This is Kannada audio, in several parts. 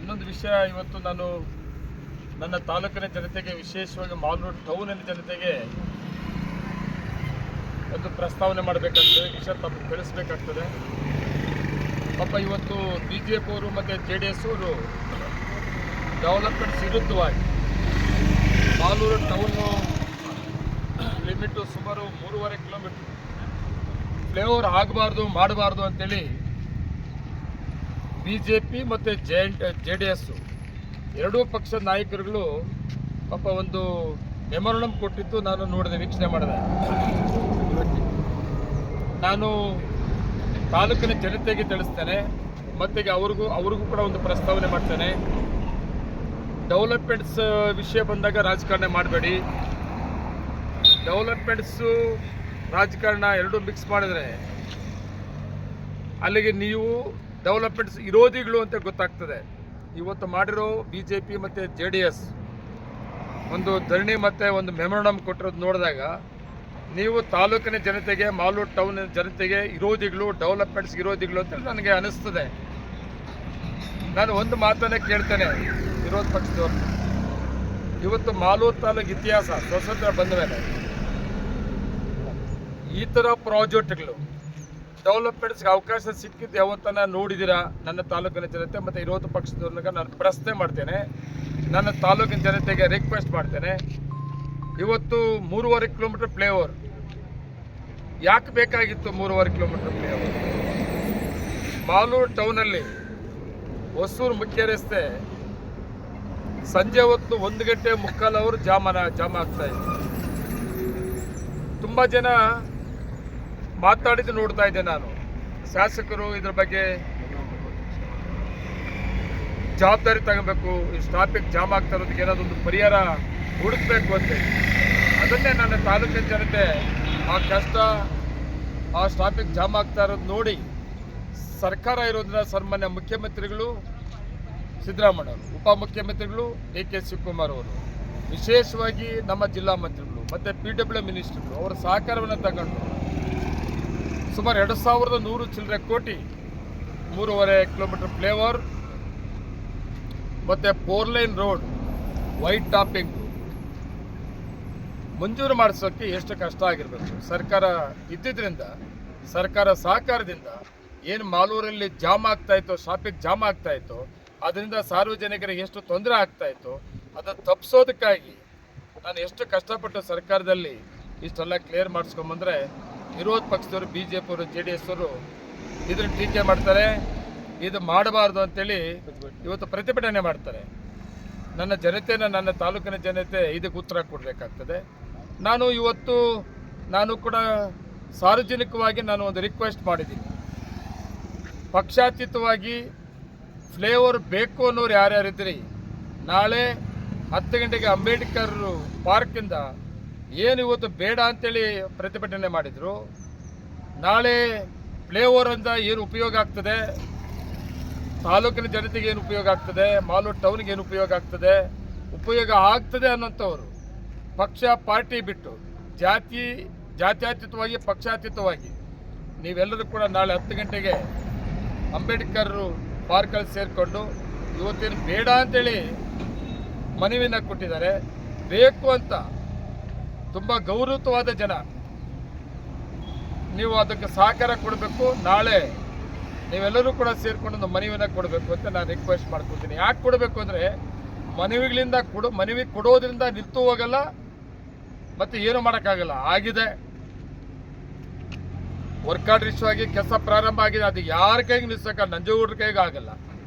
ಇನ್ನೊಂದು ವಿಷಯ, ಇವತ್ತು ನಾನು ನನ್ನ ತಾಲೂಕಿನ ಜನತೆಗೆ, ವಿಶೇಷವಾಗಿ ಮಾಲೂರು ಟೌನಿನ ಜನತೆಗೆ ಒಂದು ಪ್ರಸ್ತಾವನೆ ಮಾಡಬೇಕಾಗ್ತದೆ, ವಿಷಯ ತಮಗೆ ತಿಳಿಸ್ಬೇಕಾಗ್ತದೆ. ಪಾಪ ಇವತ್ತು BJP ಅವರು ಮತ್ತು JDS ಅವರು ಡೆವಲಪ್ಮೆಂಟ್ಸ್ ವಿರುದ್ಧವಾಗಿ ಮಾಲೂರು ಟೌನು ಲಿಮಿಟು ಸುಮಾರು 3.5 ಕಿಲೋಮೀಟ್ರ್ ಫ್ಲೈಓವರ್ ಮಾಡಬಾರ್ದು ಅಂತೇಳಿ BJP ಮತ್ತು JDS ಎರಡೂ ಪಕ್ಷದ ನಾಯಕರುಗಳು ಪಾಪ ಒಂದು ಮೆಮೊರಂಡಮ್ ಕೊಟ್ಟಿದ್ದು ನಾನು ನೋಡಿದೆ, ವೀಕ್ಷಣೆ ಮಾಡಿದೆ. ನಾನು ತಾಲೂಕಿನ ಜನತೆಗೆ ತಿಳಿಸ್ತೇನೆ, ಮತ್ತು ಅವ್ರಿಗೂ ಕೂಡ ಒಂದು ಪ್ರಸ್ತಾವನೆ ಮಾಡ್ತೇನೆ. ಡೆವಲಪ್ಮೆಂಟ್ಸ್ ವಿಷಯ ಬಂದಾಗ ರಾಜಕಾರಣ ಮಾಡಬೇಡಿ. ಡೆವಲಪ್ಮೆಂಟ್ಸು ರಾಜಕಾರಣ ಎರಡೂ ಮಿಕ್ಸ್ ಮಾಡಿದ್ರೆ ಅಲ್ಲಿಗೆ ನೀವು ಡೆವಲಪ್ಮೆಂಟ್ಸ್ ವಿರೋಧಿಗಳು ಅಂತ ಗೊತ್ತಾಗ್ತದೆ. ಇವತ್ತು ಮಾಡಿರೋ BJP ಮತ್ತು JDS ಒಂದು ಧರಣಿ ಮತ್ತು ಒಂದು ಮೆಮೊರಂಡಮ್ ಕೊಟ್ಟಿರೋದು ನೋಡಿದಾಗ ನೀವು ತಾಲೂಕಿನ ಜನತೆಗೆ, ಮಾಲೂರು ಟೌನ್ ಜನತೆಗೆ ವಿರೋಧಿಗಳು, ಡೆವಲಪ್ಮೆಂಟ್ಸ್ ವಿರೋಧಿಗಳು ಅಂತ ನನಗೆ ಅನಿಸ್ತದೆ. ನಾನು ಒಂದು ಮಾತನ್ನೇ ಕೇಳ್ತೇನೆ ವಿರೋಧ ಪಕ್ಷದವ್ರು. ಇವತ್ತು ಮಾಲೂರು ತಾಲೂಕು ಇತಿಹಾಸ ಸ್ವತಂತ್ರ ಬಂದ ಮೇಲೆ ಈ ಥರ ಪ್ರಾಜೆಕ್ಟ್ಗಳು ಡೆವಲಪ್ಮೆಂಟ್ಸ್ಗೆ ಅವಕಾಶ ಸಿಕ್ಕಿದ್ದು ಯಾವತ್ತನ ನೋಡಿದ್ದೀರಾ? ನನ್ನ ತಾಲೂಕಿನ ಜನತೆ ಮತ್ತು ವಿರೋಧ ಪಕ್ಷದವ್ರನ್ನ ನಾನು ಪ್ರಶ್ನೆ ಮಾಡ್ತೇನೆ, ನನ್ನ ತಾಲೂಕಿನ ಜನತೆಗೆ ರಿಕ್ವೆಸ್ಟ್ ಮಾಡ್ತೇನೆ. ಇವತ್ತು 3.5 ಕಿಲೋಮೀಟ್ರ್ ಫ್ಲೈಓವರ್ ಯಾಕೆ ಬೇಕಾಗಿತ್ತು? 3.5 ಕಿಲೋಮೀಟ್ರ್ ಫ್ಲೈಓವರ್ ಮಾಲೂರು ಟೌನಲ್ಲಿ ಹೊಸೂರು ಮುಖ್ಯ ರಸ್ತೆ ಸಂಜೆ ಹೊತ್ತು 1 ಗಂಟೆ 1/4 ಅವರ್ ಜಾಮ ಆಗ್ತಾ ಇತ್ತು. ತುಂಬ ಜನ ಮಾತಾಡಿದ್ದು ನೋಡ್ತಾ ಇದ್ದೆ ನಾನು. ಶಾಸಕರು ಇದ್ರ ಬಗ್ಗೆ ಜವಾಬ್ದಾರಿ ತಗೋಬೇಕು, ಈ ಟ್ರಾಫಿಕ್ ಜಾಮ್ ಆಗ್ತಾ ಇರೋದಕ್ಕೆ ಏನಾದೊಂದು ಪರಿಹಾರ ಹುಡುಕಬೇಕು ಅಂತ. ಅದನ್ನೇ ನನ್ನ ತಾಲೂಕಿನ ಜನತೆ ಆ ಕಷ್ಟ, ಆ ಟ್ರಾಫಿಕ್ ಜಾಮ್ ಆಗ್ತಾ ಇರೋದು ನೋಡಿ ಸರ್ಕಾರ ಇರೋದ್ರಿಂದ ಸನ್ಮಾನ್ಯ ಮುಖ್ಯಮಂತ್ರಿಗಳು ಸಿದ್ದರಾಮಯ್ಯ ಅವರು, ಉಪಮುಖ್ಯಮಂತ್ರಿಗಳು DK ಶಿವಕುಮಾರ್ ಅವರು, ವಿಶೇಷವಾಗಿ ನಮ್ಮ ಜಿಲ್ಲಾ ಮಂತ್ರಿಗಳು ಮತ್ತು PWM ಮಿನಿಸ್ಟರ್ಗಳು ಅವರ ಸಹಕಾರವನ್ನು ತಗೊಂಡು ಸುಮಾರು 2100 ಚಿಲ್ಲರೆ ಕೋಟಿ 3.5 ಕಿಲೋಮೀಟರ್ ಫ್ಲೈಓವರ್ ಮತ್ತು 4 ಲೈನ್ ರೋಡ್ ವೈಟ್ ಟಾಪಿಂಗ್ ಮಂಜೂರು ಮಾಡಿಸೋಕ್ಕೆ ಎಷ್ಟು ಕಷ್ಟ ಆಗಿರಬೇಕು. ಸರ್ಕಾರ ಇದ್ದಿದ್ದರಿಂದ, ಸರ್ಕಾರ ಸಹಕಾರದಿಂದ ಏನು ಮಾಲೂರಲ್ಲಿ ಜಾಮ್ ಆಗ್ತಾ ಇತ್ತು, ಟ್ರಾಫಿಕ್ ಜಾಮ್ ಆಗ್ತಾ ಇತ್ತು, ಅದರಿಂದ ಸಾರ್ವಜನಿಕರಿಗೆ ಎಷ್ಟು ತೊಂದರೆ ಆಗ್ತಾ ಇತ್ತು, ಅದನ್ನು ತಪ್ಪಿಸೋದಕ್ಕಾಗಿ ನಾನು ಎಷ್ಟು ಕಷ್ಟಪಟ್ಟು ಸರ್ಕಾರದಲ್ಲಿ ಇಷ್ಟೆಲ್ಲ ಕ್ಲಿಯರ್ ಮಾಡಿಸ್ಕೊಂಬಂದರೆ ವಿರೋಧ ಪಕ್ಷದವರು BJP ಅವರು JDS ಅವರು ಇದನ್ನು ಟೀಕೆ ಮಾಡ್ತಾರೆ. ಇದು ಮಾಡಬಾರ್ದು ಅಂತೇಳಿ ಇವತ್ತು ಪ್ರತಿಭಟನೆ ಮಾಡ್ತಾರೆ. ನನ್ನ ತಾಲೂಕಿನ ಜನತೆ ಇದಕ್ಕೆ ಉತ್ತರ ಕೊಡಬೇಕಾಗ್ತದೆ. ನಾನು ಕೂಡ ಸಾರ್ವಜನಿಕವಾಗಿ ಒಂದು ರಿಕ್ವೆಸ್ಟ್ ಮಾಡಿದ್ದೀನಿ. ಪಕ್ಷಾತೀತವಾಗಿ ಫ್ಲೈಓವರ್ ಬೇಕು ಅನ್ನೋರು ಯಾರ್ಯಾರಿದ್ದೀರಿ, ನಾಳೆ 10 ಗಂಟೆಗೆ ಅಂಬೇಡ್ಕರ್ ಪಾರ್ಕಿಂದ ಏನು ಇವತ್ತು ಬೇಡ ಅಂತೇಳಿ ಪ್ರತಿಭಟನೆ ಮಾಡಿದರು, ನಾಳೆ ಫ್ಲೈಓವರಿಂದ ಏನು ಉಪಯೋಗ ಆಗ್ತದೆ, ತಾಲೂಕಿನ ಜನತೆಗೆ ಏನು ಉಪಯೋಗ ಆಗ್ತದೆ, ಮಾಲೂರು ಟೌನ್ಗೆ ಏನು ಉಪಯೋಗ ಆಗ್ತದೆ ಅನ್ನೋಂಥವ್ರು ಪಕ್ಷ ಪಾರ್ಟಿ ಬಿಟ್ಟು ಜಾತ್ಯತೀತವಾಗಿ ಪಕ್ಷಾತೀತವಾಗಿ ನೀವೆಲ್ಲರೂ ಕೂಡ ನಾಳೆ 10 ಗಂಟೆಗೆ ಅಂಬೇಡ್ಕರ್ ಪಾರ್ಕಲ್ಲಿ ಸೇರಿಕೊಂಡು ಇವತ್ತೇನು ಬೇಡ ಅಂತೇಳಿ ಮನವಿನ ಕೊಟ್ಟಿದ್ದಾರೆ. ಬೇಕು ಅಂತ ತುಂಬ ಗೌರವವಾದ ಜನ, ನೀವು ಅದಕ್ಕೆ ಸಹಕಾರ ಕೊಡಬೇಕು. ನಾಳೆ ನೀವೆಲ್ಲರೂ ಕೂಡ ಸೇರಿಕೊಂಡು ಒಂದು ಮನವಿನ ಕೊಡಬೇಕು ಅಂತ ನಾನು ರಿಕ್ವೆಸ್ಟ್ ಮಾಡ್ಕೊತೀನಿ. ಯಾಕೆ ಕೊಡಬೇಕು ಅಂದರೆ ಮನವಿ ಕೊಡೋದ್ರಿಂದ ನಿಂತು ಹೋಗಲ್ಲ ಮತ್ತು ಏನು ಮಾಡೋಕ್ಕಾಗಲ್ಲ. ಆಗಿದೆ, ವರ್ಕ್ ಆರ್ಡರ್ ಇಶ್ಯೂ ಆಗಿ ಕೆಲಸ ಪ್ರಾರಂಭ ಆಗಿದೆ. ಅದು ಯಾರ ಕೈಗೆ ನಿಲ್ಸೋಕ್ಕಲ್ಲ, ನಂಜೇಗೌಡರ ಕೈಗೂ ಆಗಲ್ಲ,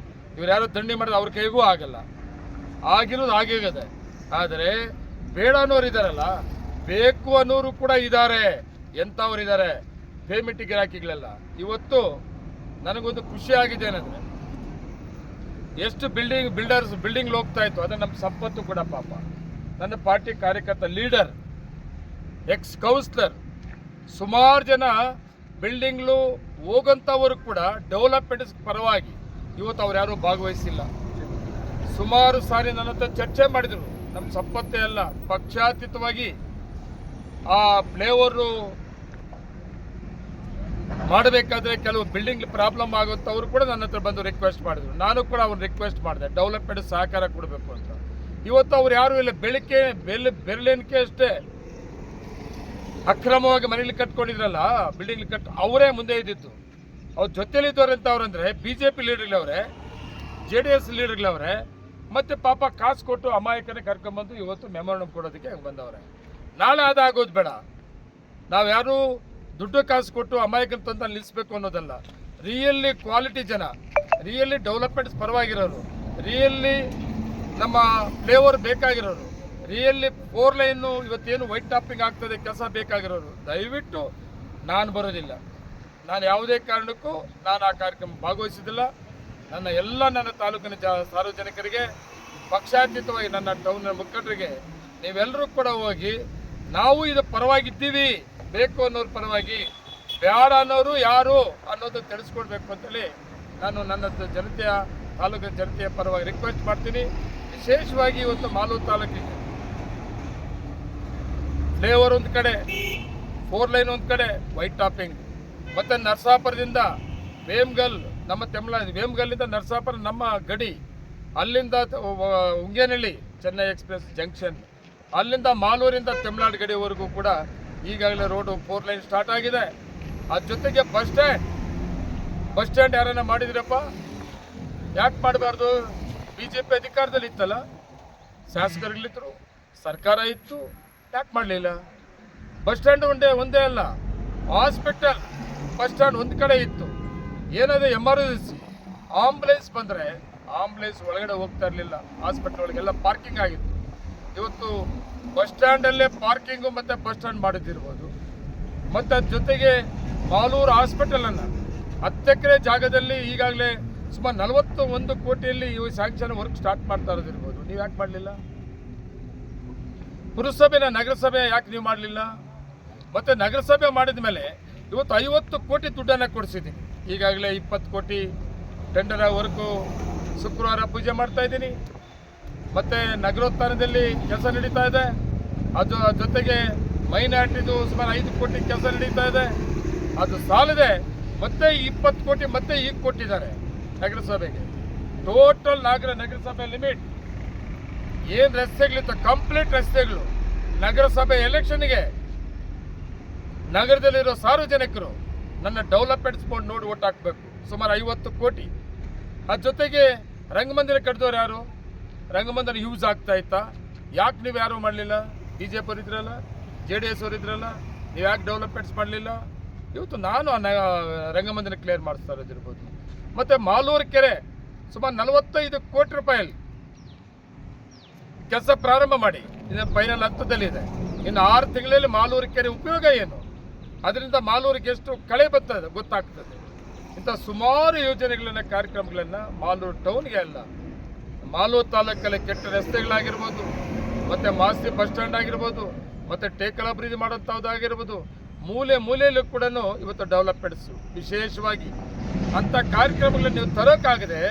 ಇವ್ರು ಯಾರೋ ದಂಡಿ ಮಾಡಿದ್ರೆ ಅವ್ರ ಕೈಗೂ ಆಗಲ್ಲ. ಆಗಿರೋದು ಆಗದೆ. ಆದರೆ ಬೇಡ ಅನ್ನೋರು ಇದ್ದಾರಲ್ಲ, ಬೇಕು ಅನ್ನೋರು ಕೂಡ ಇದ್ದಾರೆ. ಎಂಥವ್ರು ಇದ್ದಾರೆ? ಪೇಮೆಂಟ್ ಗಿರಾಕಿಗಳೆಲ್ಲ. ಇವತ್ತು ನನಗೊಂದು ಖುಷಿ ಆಗಿದೆ ಏನಂದರೆ, ಎಷ್ಟು ಬಿಲ್ಡಿಂಗ್ ಹೋಗ್ತಾ ಇತ್ತು, ಅದು ನಮ್ಮ ಸಂಪತ್ತು ಕೂಡ. ಪಾಪ ನನ್ನ ಪಾರ್ಟಿ ಕಾರ್ಯಕರ್ತ, ಲೀಡರ್, ಎಕ್ಸ್ ಕೌನ್ಸಿಲರ್, ಸುಮಾರು ಜನ ಬಿಲ್ಡಿಂಗ್ಲು ಹೋಗೋಂಥವರು ಕೂಡ ಡೆವಲಪ್ಮೆಂಟ್ಸ್ ಪರವಾಗಿ ಇವತ್ತು ಅವ್ರು ಯಾರೂ ಭಾಗವಹಿಸಿಲ್ಲ. ಸುಮಾರು ಸಾರಿ ನನ್ನ ಹತ್ರ ಚರ್ಚೆ ಮಾಡಿದರು. ನಮ್ಮ ಸಂಪತ್ತೇ ಅಲ್ಲ, ಪಕ್ಷಾತೀತವಾಗಿ ಆ ಫ್ಲೈಓವರು ಮಾಡಬೇಕಾದ್ರೆ ಕೆಲವು ಬಿಲ್ಡಿಂಗ್ ಪ್ರಾಬ್ಲಮ್ ಆಗುತ್ತವರು ಕೂಡ ನನ್ನ ಹತ್ರ ಬಂದು ರಿಕ್ವೆಸ್ಟ್ ಮಾಡಿದ್ರು. ನಾನು ಕೂಡ ಅವ್ರು ರಿಕ್ವೆಸ್ಟ್ ಮಾಡಿದೆ ಡೆವಲಪ್ಮೆಂಟ್ ಸಹಕಾರ ಕೊಡಬೇಕು ಅಂತ. ಇವತ್ತು ಅವ್ರು ಯಾರು ಇಲ್ಲ, ಬೆರಳಿಕೆ ಅಷ್ಟೇ ಅಕ್ರಮವಾಗಿ ಮನೇಲಿ ಕಟ್ಕೊಂಡಿದ್ರಲ್ಲ, ಬಿಲ್ಡಿಂಗ್ ಅವರೇ ಮುಂದೆ ಇದ್ದಿತ್ತು. ಅವ್ರ ಜೊತೆಲಿದ್ದವ್ರು ಅಂತ ಅವ್ರಂದ್ರೆ BJP ಲೀಡರ್ಗಳವ್ರೆ, JDS ಲೀಡರ್ಗಳವ್ರೆ, ಮತ್ತೆ ಪಾಪ ಕಾಸು ಕೊಟ್ಟು ಅಮಾಯಕನೇ ಕರ್ಕೊಂಡ್ಬಂದು ಇವತ್ತು ಮೆಮೊರಂಡಮ್ ಕೊಡೋದಕ್ಕೆ ಹಂಗೆ ಬಂದವ್ರೆ. ನಾಳೆ ಅದಾಗೋದು ಬೇಡ. ನಾವ್ಯಾರು ದುಡ್ಡು ಕಾಸು ಕೊಟ್ಟು ಅಮಾಯಕನ ತಂದು ನಿಲ್ಲಿಸ್ಬೇಕು ಅನ್ನೋದಲ್ಲ. ರಿಯಲಿ ಕ್ವಾಲಿಟಿ ಜನ, ರಿಯಲಿ ಡೆವಲಪ್ಮೆಂಟ್ಸ್ ಪರವಾಗಿರೋರು, ರಿಯಲಿ ನಮ್ಮ ಫ್ಲೇವರ್ ಬೇಕಾಗಿರೋರು, ರಿಯಲಿ 4 ಲೈನು ಇವತ್ತೇನು ವೈಟ್ ಟಾಪಿಂಗ್ ಆಗ್ತದೆ ಕೆಲಸ ಬೇಕಾಗಿರೋರು ದಯವಿಟ್ಟು ನಾನು ಬರೋದಿಲ್ಲ. ನಾನು ಯಾವುದೇ ಕಾರಣಕ್ಕೂ ನಾನು ಆ ಕಾರ್ಯಕ್ರಮ ಭಾಗವಹಿಸಿದಿಲ್ಲ. ನನ್ನ ತಾಲೂಕಿನ ಸಾರ್ವಜನಿಕರಿಗೆ, ಪಕ್ಷಾತೀತವಾಗಿ ನನ್ನ ಟೌನ್ನ ಮುಖಂಡರಿಗೆ ನೀವೆಲ್ಲರೂ ಕೂಡ ಹೋಗಿ ನಾವು ಇದು ಪರವಾಗಿದ್ದೀವಿ, ಬೇಕು ಅನ್ನೋರ ಪರವಾಗಿ, ಬೇಡ ಅನ್ನೋರು ಯಾರು ಅನ್ನೋದು ತಿಳಿಸ್ಕೊಡ್ಬೇಕು ಅಂತೇಳಿ ನಾನು ನನ್ನ ಜನತೆಯ ತಾಲೂಕಿನ ಜನತೆಯ ಪರವಾಗಿ ರಿಕ್ವೆಸ್ಟ್ ಮಾಡ್ತೀನಿ. ವಿಶೇಷವಾಗಿ ಇವತ್ತು ಮಾಲೂರು ತಾಲೂಕಿಗೆ ಫ್ಲೇವರ್ ಒಂದು ಕಡೆ, 4 ಲೈನ್ ಒಂದು ಕಡೆ ವೈಟ್ ಟಾಪಿಂಗ್, ಮತ್ತು ನರಸಾಪುರದಿಂದ ವೇಮ್ಗಲ್, ನಮ್ಮ ವೇಮ್ಗಲ್ಲಿಂದ ನರಸಾಪುರ ನಮ್ಮ ಗಡಿ, ಅಲ್ಲಿಂದ ಉಂಗೇನಹಳ್ಳಿ ಚೆನ್ನೈ ಎಕ್ಸ್ಪ್ರೆಸ್ ಜಂಕ್ಷನ್, ಅಲ್ಲಿಂದ ಮಾಲೂರಿಂದ ತಮಿಳ್ನಾಡು ಗಡಿವರೆಗೂ ಕೂಡ ಈಗಾಗಲೇ ರೋಡು 4 ಲೈನ್ ಸ್ಟಾರ್ಟ್ ಆಗಿದೆ. ಅದ್ರ ಜೊತೆಗೆ ಬಸ್ ಸ್ಟ್ಯಾಂಡ್ ಯಾರನ್ನ ಮಾಡಿದ್ರಪ್ಪ, ಯಾಕೆ ಮಾಡಬಾರ್ದು? BJP ಅಧಿಕಾರದಲ್ಲಿ ಇತ್ತಲ್ಲ, ಶಾಸಕರುಗಳಿದ್ರು, ಸರ್ಕಾರ ಇತ್ತು, ಯಾಕೆ ಮಾಡಲಿಲ್ಲ? ಬಸ್ ಸ್ಟ್ಯಾಂಡ್ ಒಂದೇ ಅಲ್ಲ, ಹಾಸ್ಪಿಟಲ್ ಬಸ್ ಸ್ಟ್ಯಾಂಡ್ ಒಂದು ಕಡೆ ಇತ್ತು. ಏನಾದರೂ ಎಮರ್ಜೆನ್ಸಿ ಆಂಬುಲೆನ್ಸ್ ಬಂದರೆ ಆಂಬುಲೆನ್ಸ್ ಒಳಗಡೆ ಹೋಗ್ತಾ ಇರಲಿಲ್ಲ, ಹಾಸ್ಪಿಟಲ್ ಒಳಗೆಲ್ಲ ಪಾರ್ಕಿಂಗ್ ಆಗಿತ್ತು. ಇವತ್ತು ಬಸ್ ಸ್ಟ್ಯಾಂಡಲ್ಲೇ ಪಾರ್ಕಿಂಗು ಮತ್ತು ಬಸ್ ಸ್ಟ್ಯಾಂಡ್ ಮಾಡಿದ್ದಿರ್ಬೋದು. ಮತ್ತು ಅದ್ರ ಜೊತೆಗೆ ಮಾಲೂರು ಹಾಸ್ಪಿಟಲನ್ನು 10 ಎಕರೆ ಜಾಗದಲ್ಲಿ ಈಗಾಗಲೇ ಸುಮಾರು 41 ಕೋಟಿಯಲ್ಲಿ ಇವು ಸ್ಯಾಂಕ್ಷನ್ ವರ್ಕ್ ಸ್ಟಾರ್ಟ್ ಮಾಡ್ತಾ ಇರೋದಿರ್ಬೋದು. ನೀವು ಯಾಕೆ ಮಾಡಲಿಲ್ಲ? ಪುರಸಭೆನ ನಗರಸಭೆ ಯಾಕೆ ನೀವು ಮಾಡಲಿಲ್ಲ? ಮತ್ತು ನಗರಸಭೆ ಮಾಡಿದ ಮೇಲೆ ಇವತ್ತು 50 ಕೋಟಿ ದುಡ್ಡನ್ನು ಕೊಡಿಸಿದ್ದೀನಿ. ಈಗಾಗಲೇ 20 ಕೋಟಿ ಟೆಂಡರ್ ವರ್ಕು ಶುಕ್ರವಾರ ಪೂಜೆ ಮಾಡ್ತಾ ಇದ್ದೀನಿ. ಮತ್ತು ನಗರೋತ್ಥಾನದಲ್ಲಿ ಕೆಲಸ ನಡೀತಾ ಇದೆ. ಅದು ಜೊತೆಗೆ ಮೈನಾರಿಟಿದು ಸುಮಾರು 5 ಕೋಟಿ ಕೆಲಸ ನಡೀತಾ ಇದೆ. ಅದು ಸಾಲದೆ ಮತ್ತೆ 20 ಕೋಟಿ ಮತ್ತೆ ಈಗ ಕೊಟ್ಟಿದ್ದಾರೆ ನಗರಸಭೆಗೆ. ಟೋಟಲ್ ನಗರಸಭೆ ಲಿಮಿಟ್ ಏನು ರಸ್ತೆಗಳಿತ್ತು, ಕಂಪ್ಲೀಟ್ ರಸ್ತೆಗಳು ನಗರಸಭೆ ಎಲೆಕ್ಷನ್ಗೆ ನಗರದಲ್ಲಿರೋ ಸಾರ್ವಜನಿಕರು ನನ್ನ ಡೆವಲಪ್ಮೆಂಟ್ ಸ್ಪೋರ್ಟ್ ನೋಡಿ ಓಟ್ ಹಾಕಬೇಕು, ಸುಮಾರು 50 ಕೋಟಿ. ಅದ್ರ ಜೊತೆಗೆ ರಂಗಮಂದಿರ ಕಟ್ಟಿದವ್ರು ಯಾರು? ರಂಗಮಂದಿರ ಯೂಸ್ ಆಗ್ತಾ ಇತ್ತಾ? ಯಾಕೆ ನೀವು ಯಾರು ಮಾಡಲಿಲ್ಲ? BJP ಅವರು ಇದ್ರಲ್ಲ, JDS ಅವರು ಇದ್ರಲ್ಲ, ನೀವು ಯಾಕೆ ಡೆವಲಪ್ಮೆಂಟ್ಸ್ ಮಾಡಲಿಲ್ಲ? ಇವತ್ತು ನಾನು ರಂಗಮಂದಿರ ಕ್ಲಿಯರ್ ಮಾಡಿಸ್ತಾ ಇರೋದಿರ್ಬೋದು. ಮತ್ತು ಮಾಲೂರು ಕೆರೆ ಸುಮಾರು 45 ಕೋಟಿ ರೂಪಾಯಲ್ಲಿ ಕೆಲಸ ಪ್ರಾರಂಭ ಮಾಡಿ ಇನ್ನು ಫೈನಲ್ ಹಂತದಲ್ಲಿದೆ. ಇನ್ನು 6 ತಿಂಗಳಲ್ಲಿ ಮಾಲೂರು ಕೆರೆ ಉಪಯೋಗ ಏನು, ಅದರಿಂದ ಮಾಲೂರಿಗೆ ಎಷ್ಟು ಕಳೆ ಬರ್ತದೆ ಗೊತ್ತಾಗ್ತದೆ. ಇಂಥ ಸುಮಾರು ಯೋಜನೆಗಳನ್ನು, ಕಾರ್ಯಕ್ರಮಗಳನ್ನು ಮಾಲೂರು ಟೌನ್ಗೆ ಅಲ್ಲ, ಮಾಲೂರು ತಾಲೂಕಲ್ಲಿ ಕೆಟ್ಟ ರಸ್ತೆಗಳಾಗಿರ್ಬೋದು, ಮತ್ತು ಮಾಸ್ತಿ ಬಸ್ ಸ್ಟ್ಯಾಂಡ್ ಆಗಿರ್ಬೋದು, ಮತ್ತು ಟೇಕಲ್ ಅಭಿವೃದ್ಧಿ ಮಾಡೋಂಥದ್ದಾಗಿರ್ಬೋದು, ಮೂಲೆಯಲ್ಲೂ ಕೂಡ ಇವತ್ತು ಡೆವಲಪ್ಮೆಂಟ್ಸು ವಿಶೇಷವಾಗಿ ಅಂಥ ಕಾರ್ಯಕ್ರಮಗಳನ್ನು ನೀವು ತರೋಕ್ಕಾಗದೆ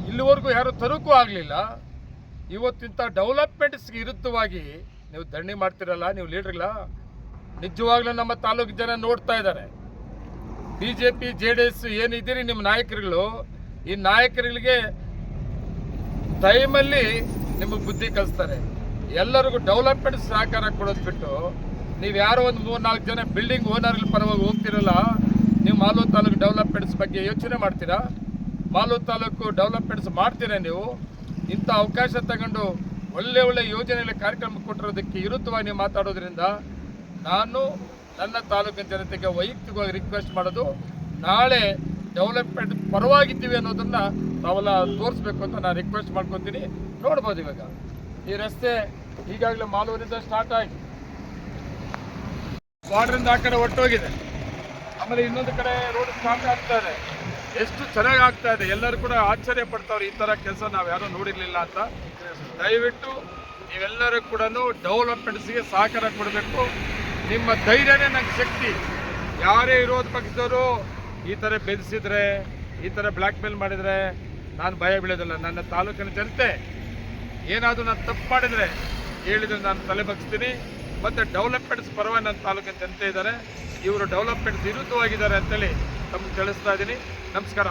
ಇಲ್ಲಿವರೆಗೂ ಯಾರು ತರೋಕ್ಕೂ ಆಗಲಿಲ್ಲ. ಇವತ್ತಿಂಥ ಡೆವಲಪ್ಮೆಂಟ್ಸ್ಗೆ ವಿರುದ್ಧವಾಗಿ ನೀವು ಧರಣಿ ಮಾಡ್ತಿರಲ್ಲ, ನೀವು ಲೀಡರ್ಗಳ ನಿಜವಾಗ್ಲೂ ನಮ್ಮ ತಾಲೂಕು ಜನ ನೋಡ್ತಾ ಇದ್ದಾರೆ. BJP JDS ಏನಿದ್ದೀರಿ ನಿಮ್ಮ ನಾಯಕರುಗಳು, ಈ ನಾಯಕರುಗಳಿಗೆ ಟೈಮಲ್ಲಿ ನಿಮಗೆ ಬುದ್ಧಿ ಕಲಿಸ್ತಾರೆ. ಎಲ್ಲರಿಗೂ ಡೆವಲಪ್ಮೆಂಟ್ ಸಹಕಾರ ಕೊಡೋದು ಬಿಟ್ಟು ನೀವು ಯಾರೋ ಒಂದು 3-4 ಜನ ಬಿಲ್ಡಿಂಗ್ ಓನರ್ಗಳ ಪರವಾಗಿ ಹೋಗ್ತಿರಲ್ಲ, ನೀವು ಮಾಲೂರು ತಾಲೂಕು ಡೆವಲಪ್ಮೆಂಟ್ಸ್ ಬಗ್ಗೆ ಯೋಚನೆ ಮಾಡ್ತೀರಾ? ಮಾಲೂರು ತಾಲೂಕು ಡೆವಲಪ್ಮೆಂಟ್ಸ್ ಮಾಡ್ತೀರಾ ನೀವು? ಇಂಥ ಅವಕಾಶ ತಗೊಂಡು ಒಳ್ಳೆ ಯೋಜನೆಗಳ ಕಾರ್ಯಕ್ರಮ ಕೊಟ್ಟಿರೋದಕ್ಕೆ ವಿರುದ್ಧವಾಗಿ ನೀವು ಮಾತಾಡೋದ್ರಿಂದ ನಾನು ನನ್ನ ತಾಲೂಕಿನ ಜನತೆಗೆ ವೈಯಕ್ತಿಕವಾಗಿ ರಿಕ್ವೆಸ್ಟ್ ಮಾಡೋದು, ನಾಳೆ ಡೆವಲಪ್ಮೆಂಟ್ ಪರವಾಗಿದ್ದೀವಿ ಅನ್ನೋದನ್ನು ತಾವೆಲ್ಲ ತೋರಿಸ್ಬೇಕು ಅಂತ ನಾನು ರಿಕ್ವೆಸ್ಟ್ ಮಾಡ್ಕೊತೀನಿ. ನೋಡ್ಬೋದು ಇವಾಗ ಈ ರಸ್ತೆ ಈಗಾಗಲೇ ಮಾಲೂರಿಂದ ಸ್ಟಾರ್ಟ್ ಆಗಿ ಬಾರ್ಡ್ರಿಂದ ಆ ಕಡೆ ಹೊರಟೋಗಿದೆ. ಆಮೇಲೆ ಇನ್ನೊಂದು ಕಡೆ ರೋಡ್ ಸ್ಟಾರ್ಟ್ ಆಗ್ತಾ ಇದೆ. ಎಷ್ಟು ಚೆನ್ನಾಗಿ ಆಗ್ತಾ ಇದೆ, ಎಲ್ಲರೂ ಕೂಡ ಆಶ್ಚರ್ಯ ಪಡ್ತಾವ್ರೆ. ಈ ಥರ ಕೆಲಸ ನಾವು ಯಾರೂ ನೋಡಿರಲಿಲ್ಲ ಅಂತ. ದಯವಿಟ್ಟು ನೀವೆಲ್ಲರೂ ಕೂಡ ಡೆವಲಪ್ಮೆಂಟ್ಸ್ಗೆ ಸಹಕಾರ ಕೊಡಬೇಕು. ನಿಮ್ಮ ಧೈರ್ಯನೇ ನನಗೆ ಶಕ್ತಿ. ಯಾರೇ ವಿರೋಧ ಪಕ್ಷದವರು ಈ ಥರ ಬೆದರಿಸಿದ್ರೆ, ಈ ಥರ ಬ್ಲ್ಯಾಕ್ ಮೇಲ್ ಮಾಡಿದರೆ ನಾನು ಭಯ ಬೀಳೋದಿಲ್ಲ. ನನ್ನ ತಾಲೂಕಿನ ಜನತೆ ಏನಾದರೂ ನಾನು ತಪ್ಪು ಮಾಡಿದರೆ ಹೇಳಿದರೆ ನಾನು ತಲೆ ಬಗ್ಸ್ತೀನಿ. ಮತ್ತು ಡೆವಲಪ್ಮೆಂಟ್ಸ್ ಪರವಾಗಿ ನನ್ನ ತಾಲೂಕಿನ ಜನತೆ ಇದ್ದಾರೆ. ಇವರು ಡೆವಲಪ್ಮೆಂಟ್ಸ್ ವಿರುದ್ಧವಾಗಿದ್ದಾರೆ ಅಂತೇಳಿ ತಮ್ಗೆ ತಿಳಿಸ್ತಾ ಇದ್ದೀನಿ. ನಮಸ್ಕಾರ.